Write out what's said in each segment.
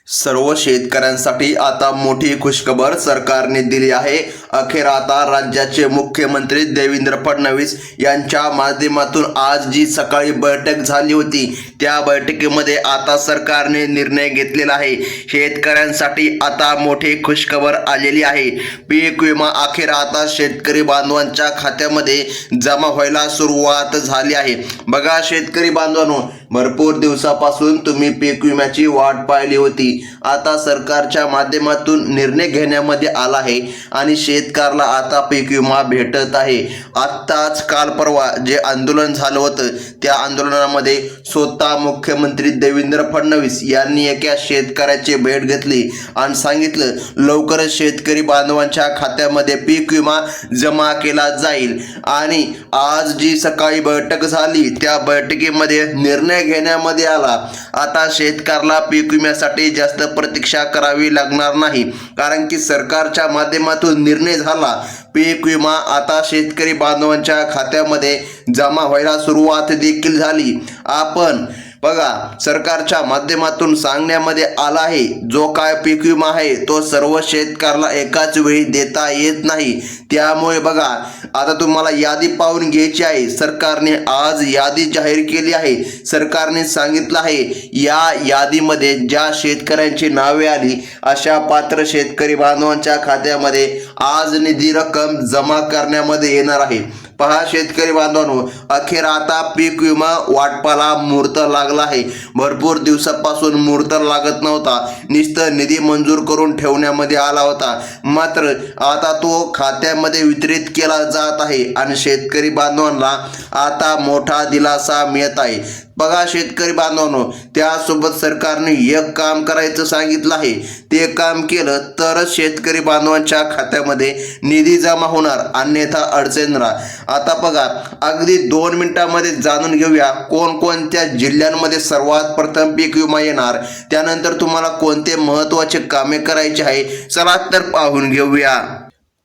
सर्व शेतकऱ्यांसाठी आता मोठी खुशखबर सरकारने दिली आहे। अखेर आता राज्याचे मुख्यमंत्री देवेंद्र फडणवीस यांच्या माध्यमातून आज जी सकाळी बैठक झाली होती त्या बैठकीमध्ये आता सरकारने निर्णय घेतलेला आहे। शेतकऱ्यांसाठी आता मोठी खुशखबर आलेली आहे। पीक विमा अखेर आता शेतकरी बांधवांच्या खात्यामध्ये जमा व्हायला सुरुवात झाली आहे। बघा शेतकरी बांधवांनो, भरपूर दिवसापासून तुम्ही पीक विम्याची वाट पाहिली होती। आता सरकारच्या माध्यमातून निर्णय घेण्यामध्ये आला आहे आणि शेतकऱ्याला आता पीक विमा भेटत आहे। आत्ताच काल परवा जे आंदोलन झालं होतं त्या आंदोलनामध्ये स्वतः मुख्यमंत्री देवेंद्र फडणवीस यांनी एका शेतकऱ्याची भेट घेतली आणि सांगितलं लवकरच शेतकरी बांधवांच्या खात्यामध्ये पीक विमा जमा केला जाईल। आणि आज जी सकाळी बैठक झाली त्या बैठकीमध्ये निर्णय घेण्यामध्ये आला। आता शेतकऱ्याला पीक विम्यासाठी जास्त प्रतीक्षा करावी लागणार नाही, कारण की सरकारच्या माध्यमातून निर्णय झाला। पीक विमा आता शेतकरी बांधवांच्या खात्यामध्ये जमा व्हायला सुरुवात देखील झाली। आपण बघा सरकारच्या माध्यमातून सांगण्यामध्ये आला आहे जो काय पीक विमा आहे तो सर्व शेतकऱ्याला एकाच वेळी देता येत नाही। त्यामुळे बघा आता तुम्हाला यादी पाहून घ्यायची आहे। सरकारने आज यादी जाहीर केली आहे। सरकारने सांगितलं आहे या यादीमध्ये ज्या शेतकऱ्यांची नावे आली अशा पात्र शेतकरी बांधवांच्या खात्यामध्ये आज निधी रक्कम जमा करण्यामध्ये येणार आहे। पहा शेतकरी बांधवांनो, अखेर आता पीक विमा वाटपाला मुहूर्त लागला आहे। भरपूर दिवसापासून मुहूर्त लागत नव्हता, नुसतं निधी मंजूर करून ठेवण्यामध्ये आला होता, मात्र आता तो खात्यामध्ये वितरित केला जात आहे आणि शेतकरी बांधवांना आता मोठा दिलासा मिळत आहे। बघा शेतकरी बांधवांनो, त्यासोबत सरकारने एक काम करायचं सांगितलं आहे। ते काम केलं तरच शेतकरी बांधवांच्या खात्यामध्ये निधी जमा होणार, अन्यथा अडचण राहणार। आता बघा अगदी 2 मिनिटांमध्ये जाणून घेऊया कोणकोणत्या जिल्ह्यांमध्ये सर्वात प्रथम पीक विमा येणार, त्यानंतर तुम्हाला कोणते महत्त्वाचे कामे करायचे आहे चला तर पाहून घेऊया।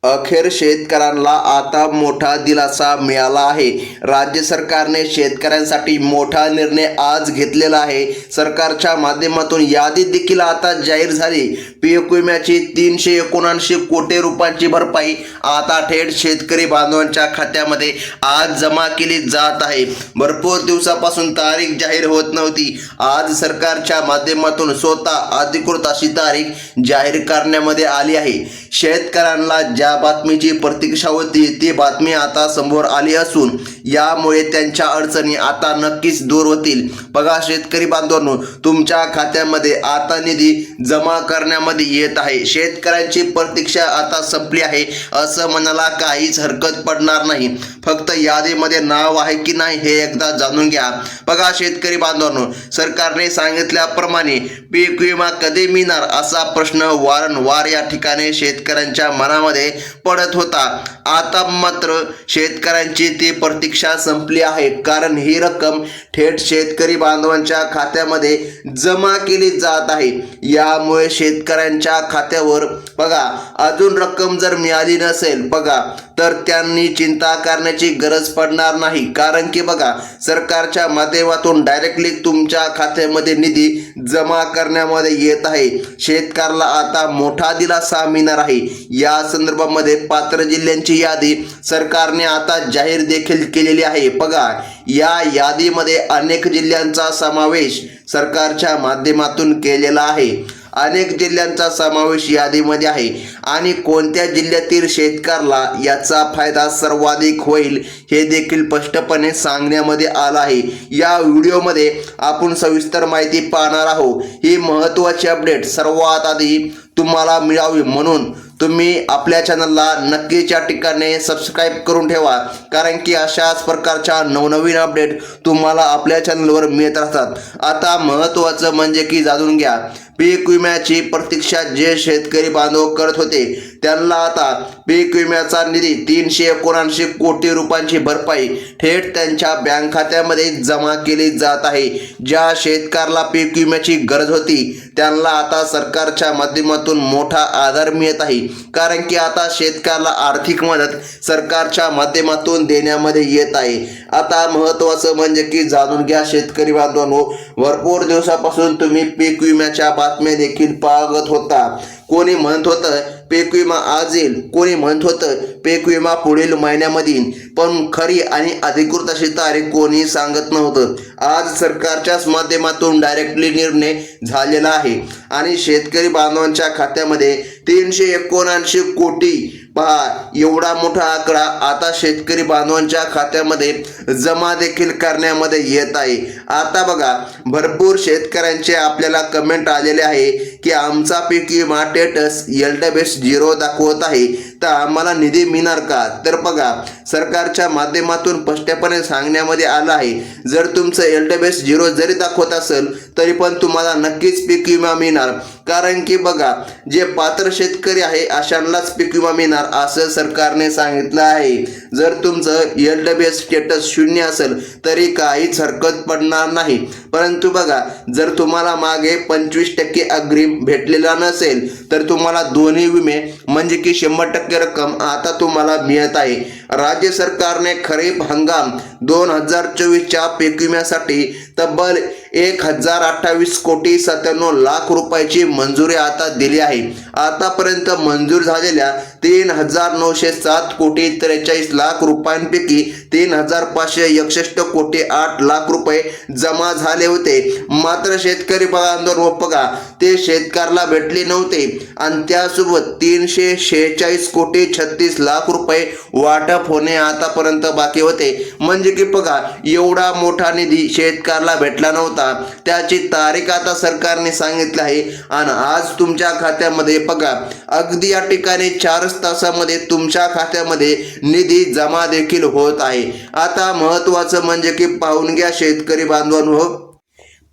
अखेर शेतकऱ्यांना आता मोठा दिलासा मिळाला आहे। राज्य सरकारने शेतकऱ्यांसाठी मोठा निर्णय आज घेतलेला आहे। सरकारच्या माध्यमातून यादी देखील आता जाहीर झाली। पीक विम्याची 379 कोटी रुपयांची भरपाई आता थेट शेतकरी बांधवांच्या खात्यामध्ये आज जमा केली जात आहे। भरपूर दिवसापासून तारीख जाहीर होत नव्हती, आज सरकारच्या माध्यमातून स्वतः अधिकृत अशी तारीख जाहीर करण्यामध्ये आली आहे। शेतकऱ्यांना ज्या बातमीची प्रतीक्षा होती ती बातमी आता समोर आली असून यामुळे त्यांच्या अडचणी आता नक्कीच दूर होतील। बघा शेतकरी बांधवांनो, तुमच्या खात्यामध्ये आता निधी जमा करण्यामध्ये येत आहे। शेतकऱ्यांची प्रतीक्षा आता संपली आहे असं म्हणायला काहीच हरकत पडणार नाही। फक्त यादीमध्ये नाव आहे की नाही हे एकदा जाणून घ्या। बघा शेतकरी बांधवांनो, सरकारने सांगितल्याप्रमाणे पीक विमा कधी मिळणार असा प्रश्न वारंवार या ठिकाणी शेतकऱ्यांच्या मनामध्ये पडत होता। आता मात्र शेतकऱ्यांची ती प्रतीक्षा संपली आहे, कारण ही रक्कम थेट शेतकरी बांधवांच्या खात्यामध्ये जमा केली जात आहे। यामुळे शेतकऱ्यांच्या खात्यावर बघा अजून रक्कम जर मिळाली नसेल बघा तर त्यांनी चिंता करण्याची गरज पडणार नाही, कारण की बघा सरकारच्या माध्यमातून डायरेक्टली तुमच्या खात्यामध्ये निधी जमा करण्यामध्ये येत आहे। शेतकऱ्याला आता मोठा दिलासा मिळणार आहे। या संदर्भामध्ये पात्र जिल्ह्यांची यादी सरकारने आता जाहीर देखील केलेली आहे। बघा या यादीमध्ये अनेक जिल्ह्यांचा समावेश सरकारच्या माध्यमातून केलेला आहे। अनेक जिल्ह्यांचा समावेश यादीमध्ये आहे आणि कोणत्या जिल्ह्यातील शेतकऱ्याला याचा फायदा सर्वाधिक होईल हे देखील स्पष्टपणे सांगण्यामध्ये आलं आहे। या व्हिडिओमध्ये आपण सविस्तर माहिती पाहणार आहोत। ही महत्त्वाची अपडेट सर्वात आधी तुम्हाला मिळावी म्हणून तुम्ही आपल्या चॅनलला नक्कीच या ठिकाणी सबस्क्राईब करून ठेवा, कारण की अशाच प्रकारच्या नवनवीन अपडेट तुम्हाला आपल्या चॅनलवर मिळत राहतात। आता महत्त्वाचं म्हणजे की जाणून घ्या, पीक विम्याची प्रतीक्षा जे शेतकरी बांधव करत होते त्यांना आता पीक विम्याचा निधी 379 कोटी रुपयांची भरपाई थेट त्यांच्या बँक खात्यामध्ये जमा केली जात आहे। ज्या शेतकऱ्याला पीक विम्याची गरज होती त्यांना आता सरकारच्या माध्यमातून मोठा आधार मिळत आहे। कारण की आता शेतकऱ्याला आर्थिक मदत सरकारच्या माध्यमातून देण्यामध्ये येत आहे। आता महत्त्वाचं म्हणजे की जाणून घ्या शेतकरी बांधवांनो, भरपूर दिवसापासून तुम्ही पीक विम्याच्या बातम्या देखील पाहत होता। कोणी म्हणत होतं पीक विमा आज येईल, कोणी म्हणत होतं पीक विमा पुढील महिन्यामध्ये येईल, पण खरी आणि अधिकृत अशी तारीख कोणी सांगत नव्हतं। आज सरकारच्याच माध्यमातून डायरेक्टली निर्णय झालेला आहे आणि शेतकरी बांधवांच्या खात्यामध्ये 379 कोटी, पहा एवढा मोठा आकडा आता शेतकरी बांधवांच्या खात्यामध्ये जमा देखील करण्यामध्ये येत आहे। आता बघा, भरपूर शेतकऱ्यांचे आपल्याला कमेंट आलेले आहे की आमचा पीक विमा स्टेटस LWS 0 दाखवत आहे, तर आम्हाला निधी मिळणार का? तर बघा, सरकारच्या माध्यमातून स्पष्टपणे सांगण्यामध्ये आलं आहे, जर तुमचं LWS 0 जरी दाखवत असेल तरी पण तुम्हाला नक्कीच पीक विमा मिळणार। कारण की बघा, जे पात्र शेतकरी आहे अशांनाच पीक विमा मिळणार असं सरकारने सांगितलं आहे। जर तुमचं LWS स्टेटस 0 असेल तरी काहीच हरकत पडणार नाही, परंतु बघा, जर तुम्हाला मागे 25% अग्रिम भेटलेला नसेल तर तुम्हाला दोन्ही विमे म्हणजे की 100% रक्कम आता तुम्हाला मिळत आहे। राज्य सरकारने खरीप हंगाम 2024च्या पीक विम्यासाठी तब्बल 1028 कोटी 97 लाख रुपयाची मंजुरी आता दिली आहे। आतापर्यंत मंजूर झालेल्या 3907 कोटी 43 लाख रुपयांपैकी 3561 कोटी 8 लाख रुपये जमा झाले होते। मात्र शेतकरी बांधवांनो बघा, ते शेतकऱ्याला भेटले नव्हते आणि त्यासोबत 346 कोटी 36 लाख रुपये वाटप होणे आतापर्यंत बाकी होते। म्हणजे की बघा, एवढा मोठा निधी शेतकऱ्याला भेटला नव्हता, त्याची तारीख आता सरकारने सांगितली आहे आणि आज तुमच्या खात्यामध्ये बघा, अगदी या ठिकाणी 4 तासामध्ये तुमच्या खात्यामध्ये निधी जमा देखील होत आहे। आता महत्त्वाचं म्हणजे की पाहून घ्या शेतकरी बांधवांनो,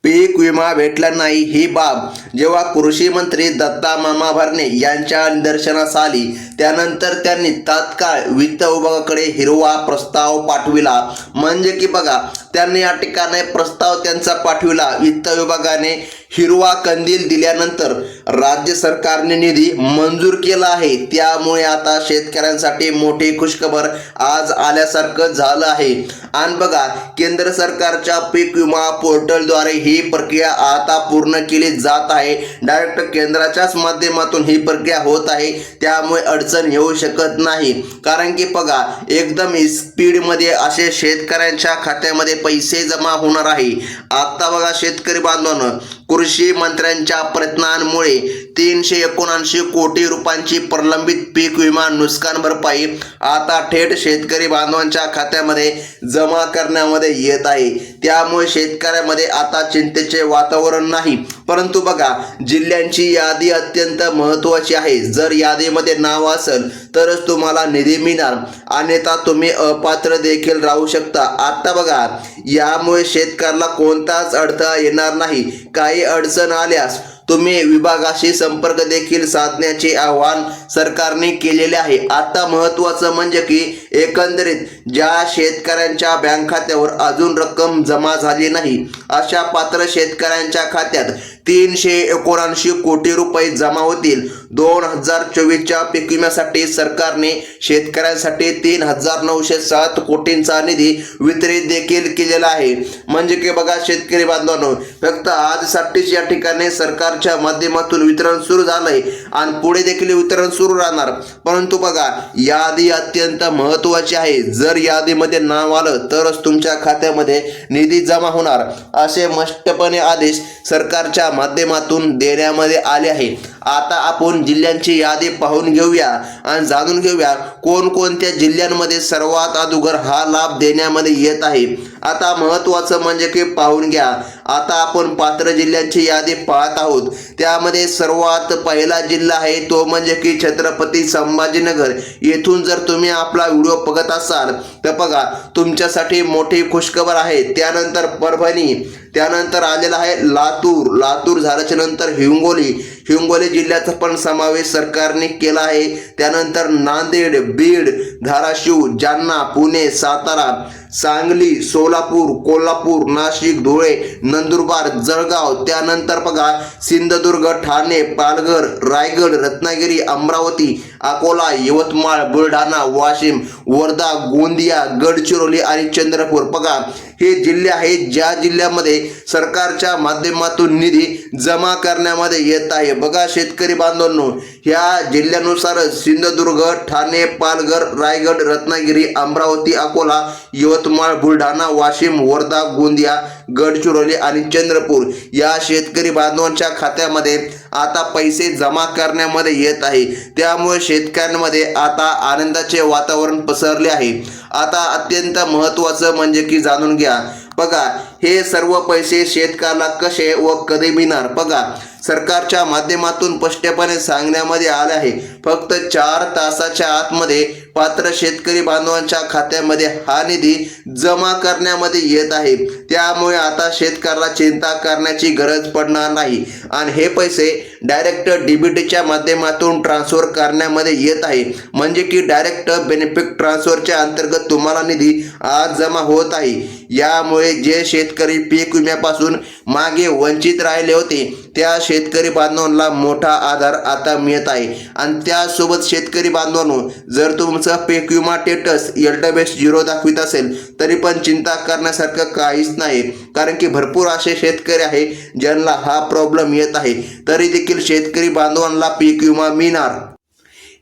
पीक विमा भेटला नाही ही बाब जेव्हा कृषी मंत्री दत्ता मामा भरणे यांच्या निदर्शनास आली, त्यानंतर त्यांनी तात्काळ वित्त विभागाकडे हिरवा प्रस्ताव पाठविला। म्हणजे की बघा, त्यांनी या ठिकाणी प्रस्ताव त्यांचा पाठविला, वित्त विभागाने हिरवा कंदील दिल्यानंतर राज्य सरकारने निधी मंजूर केला आहे। त्यामुळे आता शेतकऱ्यांसाठी मोठी खुशखबर आज आल्यासारखं झालं आहे। आणि बघा, केंद्र सरकारच्या पीक विमा पोर्टलद्वारे ही प्रक्रिया आता पूर्ण केली जात आहे। डायरेक्ट केंद्राच्याच माध्यमातून ही प्रक्रिया होत आहे, त्यामुळे अडचण येऊ शकत नाही। कारण की बघा, एकदम स्पीडमध्ये असे शेतकऱ्यांच्या खात्यामध्ये पैसे जमा होणार आहे। आता बघा शेतकरी बांधवांनो, कृषी मंत्र्यांच्या प्रयत्नांमुळे 379 कोटी रुपयांची प्रलंबित पीक विमा नुकसान भरपाई आता थेट शेतकरी बांधवांच्या खात्यामध्ये जमा करण्यामध्ये येत आहे। त्यामुळे शेतकऱ्यामध्ये आता चिंतेचे वातावरण नाही। परंतु बघा, जिल्ह्यांची यादी अत्यंत महत्त्वाची आहे। जर यादीमध्ये नाव असेल तरच तुम्हाला निधी मिळणार, अन्यथा तुम्ही अपात्र देखील राहू शकता। आता बघा, यामुळे शेतकऱ्याला कोणताच अडथळा येणार नाही। काही अडचण आल्यास तुम्ही विभागाशी संपर्क देखील साधण्याचे आवाहन सरकारने केलेले आहे। आता महत्त्वाचं म्हणजे की एकंदरीत ज्या शेतकऱ्यांच्या बँक खात्यावर अजून रक्कम जमा झाली नाही अशा पात्र शेतकऱ्यांच्या खात्यात 379 कोटी रुपये जमा होतील। 2024च्या पीक विम्यासाठी सरकारने शेतकऱ्यांसाठी 3907 कोटींचा निधी वितरित देखील केलेला आहे। म्हणजे की बघा शेतकरी बांधवांनो, फक्त आजसाठीच या ठिकाणी सरकारच्या माध्यमातून वितरण सुरू झालंय आणि पुढे देखील वितरण सुरू राहणार। परंतु बघा, यादी अत्यंत महत्त्वाची आहे। जर यादीमध्ये नाव आलं तरच तुमच्या खात्यामध्ये निधी जमा होणार, असे स्पष्टपणे आदेश सरकारच्या माध्यमातून देण्यामध्ये आले आहे। आता आपण जिल्ह्यांची यादी पाहून घेऊया आणि जाणून घेऊया कोणकोणत्या जिल्ह्यांमध्ये सर्वात अगोदर हा लाभ देण्यामध्ये येत आहे। आता महत्त्वाचं म्हणजे की पाहून घ्या, आता आपण पात्र जिल्ह्यांची यादी पाहत आहोत। त्यामध्ये सर्वात पहिला जिल्हा आहे तो म्हणजे की छत्रपती संभाजीनगर। येथून जर तुम्ही आपला व्हिडिओ बघत असाल तर बघा, तुमच्यासाठी मोठी खुशखबर आहे। त्यानंतर परभणी, त्यानंतर आलेला आहे लातूर, लातूर झाल्याच्या नंतर हिंगोली जिल्ह्याचा पण समावेश सरकारने केला आहे। त्यानंतर नांदेड, बीड, धाराशिव, जालना, पुणे, सातारा, सांगली, सोलापूर, कोल्हापूर, नाशिक, धुळे, नंदुरबार, जळगाव, त्यानंतर बघा सिंधुदुर्ग, ठाणे, पालघर, रायगड, रत्नागिरी, अमरावती अकोला, यवतमाळ, बुलढाणा, वाशिम, वर्धा, गोंदिया, गडचिरोली आणि चंद्रपूर. बघा, हे जिल्हे आहेत ज्या जिल्ह्यामध्ये सरकारच्या माध्यमातून निधी जमा करण्यामध्ये येत आहे. बघा शेतकरी बांधवांनो, ह्या जिल्ह्यानुसार सिंधुदुर्ग, ठाणे, पालघर, रायगड, रत्नागिरी, अमरावती, अकोला, यवतमाळ, बुलढाणा, वाशिम, वर्धा, गोंदिया, गडचिरोली आणि चंद्रपूर या शेतकरी बांधवांच्या खात्यामध्ये आता पैसे जमा करण्यामध्ये येत आहे. त्यामुळे शेतकऱ्यांमध्ये आता आनंदाचे वातावरण पसरले आहे. आता अत्यंत महत्त्वाचं म्हणजे की जाणून घ्या, बघा हे सर्व पैसे शेतकऱ्याला कसे व कधी मिळणार. बघा सरकारच्या माध्यमातून स्पष्टपणे सांगण्यामध्ये आले आहे, फक्त 4 तासाच्या आतमध्ये पात्र शेतकरी बांधवांच्या खात्यामध्ये हा निधी जमा करण्यामध्ये येत आहे. त्यामुळे आता शेतकऱ्याला चिंता करण्याची गरज पडणार नाही आणि हे पैसे डायरेक्ट डीबीटीच्या माध्यमातून ट्रान्सफर करण्यामध्ये येत आहे. म्हणजे की डायरेक्ट बेनिफिट ट्रान्सफरच्या अंतर्गत तुम्हाला निधी आज जमा होत आहे. यामुळे जे शेतकरी पीक विम्यापासून मागे वंचित राहिले होते त्या शेतकरी बांधवांना मोठा आधार आता मिळत आहे. आणि त्यासोबत शेतकरी बांधवांनो, जर तुमचं पीक विमा स्टेटस LTBS 0 दाखवित असेल तरी पण चिंता करण्यासारखं काहीच नाही, कारण की भरपूर असे शेतकरी आहे ज्यांना हा प्रॉब्लेम येत आहे. तरी देखील शेतकरी बांधवांना पीक विमा मिळणार.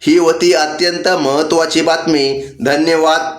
ही होती अत्यंत महत्त्वाची बातमी. धन्यवाद.